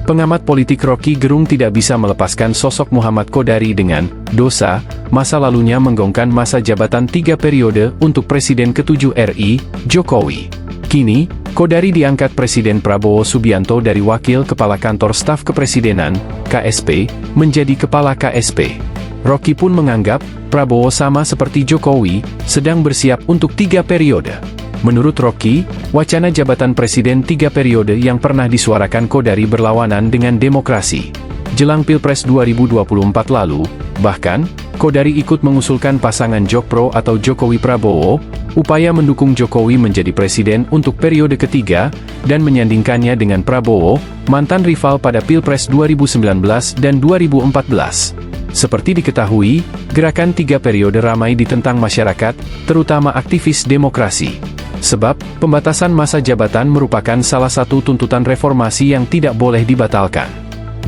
Pengamat politik Rocky Gerung tidak bisa melepaskan sosok Muhammad Qodari dengan dosa masa lalunya menggongkan masa jabatan 3 periode untuk Presiden ke-7 RI, Jokowi. Kini, Qodari diangkat Presiden Prabowo Subianto dari Wakil Kepala Kantor Staf Kepresidenan, KSP, menjadi Kepala KSP. Rocky pun menganggap, Prabowo sama seperti Jokowi, sedang bersiap untuk 3 periode. Menurut Rocky, wacana jabatan Presiden 3 periode yang pernah disuarakan Qodari berlawanan dengan demokrasi. Jelang Pilpres 2024 lalu, bahkan, Qodari ikut mengusulkan pasangan Jokpro atau Jokowi Prabowo, upaya mendukung Jokowi menjadi presiden untuk periode ketiga, dan menyandingkannya dengan Prabowo, mantan rival pada Pilpres 2019 dan 2014. Seperti diketahui, gerakan 3 periode ramai ditentang masyarakat, terutama aktivis demokrasi. Sebab, pembatasan masa jabatan merupakan salah satu tuntutan reformasi yang tidak boleh dibatalkan.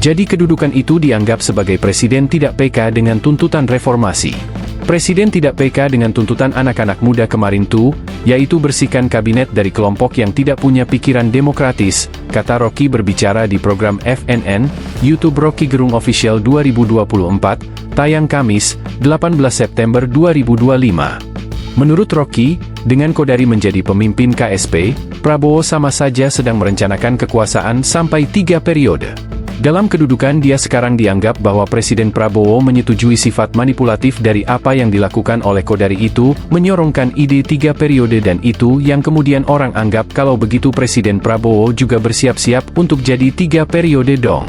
Jadi kedudukan itu dianggap sebagai presiden tidak PK dengan tuntutan reformasi. Presiden tidak PK dengan tuntutan anak-anak muda kemarin tuh, yaitu bersihkan kabinet dari kelompok yang tidak punya pikiran demokratis, kata Rocky berbicara di program FNN, YouTube Rocky Gerung Official 2024, tayang Kamis, 18 September 2025. Menurut Rocky, dengan Qodari menjadi pemimpin KSP, Prabowo sama saja sedang merencanakan kekuasaan sampai 3 periode. Dalam kedudukan dia sekarang dianggap bahwa Presiden Prabowo menyetujui sifat manipulatif dari apa yang dilakukan oleh Qodari itu, menyorongkan ide 3 periode dan itu yang kemudian orang anggap kalau begitu Presiden Prabowo juga bersiap-siap untuk jadi 3 periode dong.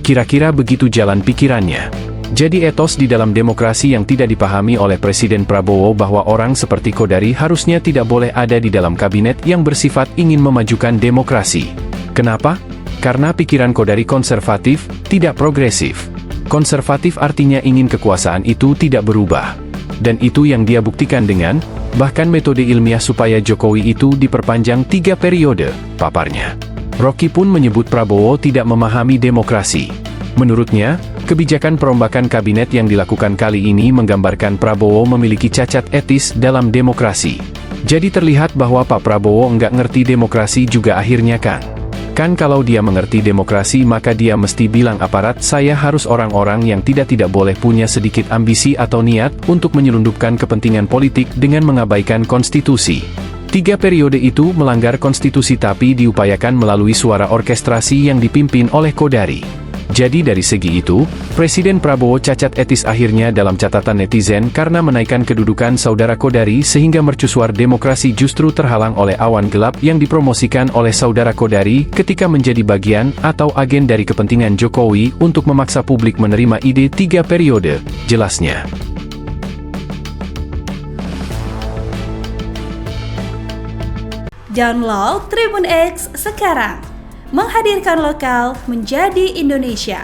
Kira-kira begitu jalan pikirannya. Jadi etos di dalam demokrasi yang tidak dipahami oleh Presiden Prabowo bahwa orang seperti Qodari harusnya tidak boleh ada di dalam kabinet yang bersifat ingin memajukan demokrasi. Kenapa? Karena pikiran Qodari konservatif, tidak progresif. Konservatif artinya ingin kekuasaan itu tidak berubah. Dan itu yang dia buktikan dengan, bahkan metode ilmiah supaya Jokowi itu diperpanjang 3 periode, paparnya. Rocky pun menyebut Prabowo tidak memahami demokrasi. Menurutnya, kebijakan perombakan kabinet yang dilakukan kali ini menggambarkan Prabowo memiliki cacat etis dalam demokrasi. Jadi terlihat bahwa Pak Prabowo nggak ngerti demokrasi juga akhirnya kan. Kan kalau dia mengerti demokrasi maka dia mesti bilang aparat saya harus orang-orang yang tidak boleh punya sedikit ambisi atau niat untuk menyelundupkan kepentingan politik dengan mengabaikan konstitusi. 3 periode itu melanggar konstitusi tapi diupayakan melalui suara orkestrasi yang dipimpin oleh Qodari. Jadi dari segi itu, Presiden Prabowo cacat etis akhirnya dalam catatan netizen karena menaikkan kedudukan saudara Qodari sehingga mercusuar demokrasi justru terhalang oleh awan gelap yang dipromosikan oleh saudara Qodari ketika menjadi bagian atau agen dari kepentingan Jokowi untuk memaksa publik menerima ide 3 periode, jelasnya. Download Tribun X sekarang. Menghadirkan lokal menjadi Indonesia.